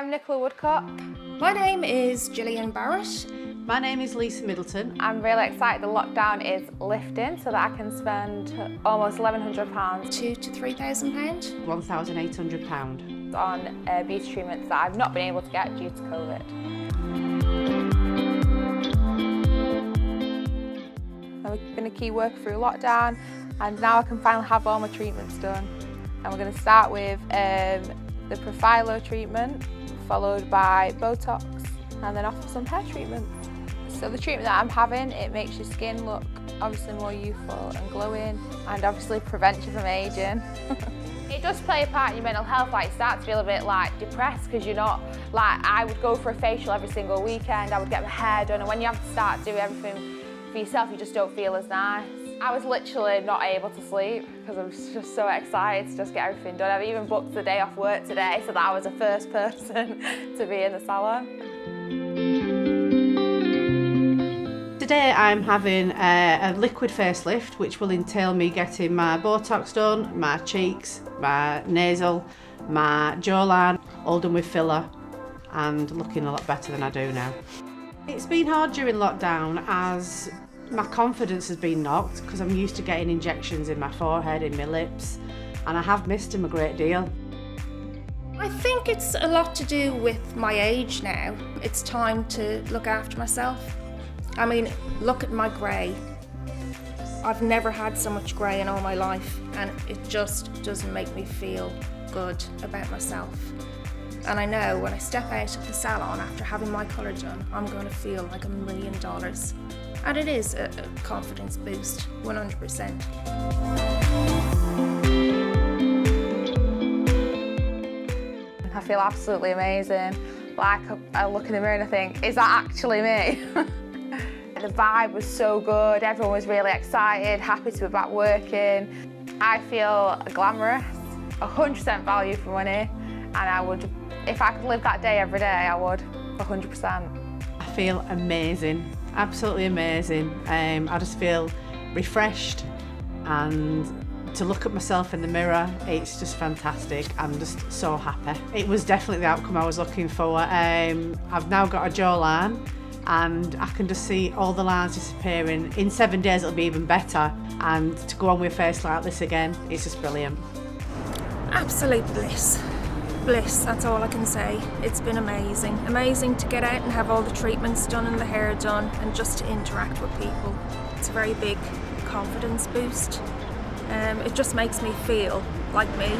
I'm Nicola Wood-cock. My name is Gillian Barratt. My name is Lisa Middleton. I'm really excited the lockdown is lifting so that I can spend almost £1,100. £2,000 to £3,000. £1,800. On beauty treatments that I've not been able to get due to COVID. I've been a key worker through lockdown and now I can finally have all my treatments done. And we're going to start with the Profilo treatment, followed by Botox, and then off for some hair treatments. So the treatment that I'm having, it makes your skin look obviously more youthful and glowing, and obviously prevents you from aging. It does play a part in your mental health, like you start to feel a bit like depressed because you're not, like I would go for a facial every single weekend, I would get my hair done, and when you have to start doing everything for yourself, you just don't feel as nice. I was literally not able to sleep because I was just so excited to just get everything done. I've even booked the day off work today so that I was the first person to be in the salon. Today I'm having a liquid facelift, which will entail me getting my Botox done, my cheeks, my nasal, my jawline, all done with filler and looking a lot better than I do now. It's been hard during lockdown as my confidence has been knocked because I'm used to getting injections in my forehead, in my lips, and I have missed him a great deal. I think it's a lot to do with my age now. It's time to look after myself. I mean, look at my grey. I've never had so much grey in all my life, and it just doesn't make me feel good about myself. And I know when I step out of the salon after having my colour done, I'm going to feel like $1 million. And it is a confidence boost, 100%. I feel absolutely amazing. Like I look in the mirror and I think, is that actually me? The vibe was so good, everyone was really excited, happy to be back working. I feel glamorous, 100% value for money, and I would, if I could live that day every day, I would, 100%. I feel amazing, absolutely amazing. I just feel refreshed, and to look at myself in the mirror, it's just fantastic. I'm just so happy. It was definitely the outcome I was looking for. I've now got a jawline, and I can just see all the lines disappearing. In 7 days it'll be even better, and to go on with a face like this again, it's just brilliant. Absolute bliss. Bliss, that's all I can say. It's been amazing. Amazing to get out and have all the treatments done and the hair done and just to interact with people. It's a very big confidence boost. It just makes me feel like me.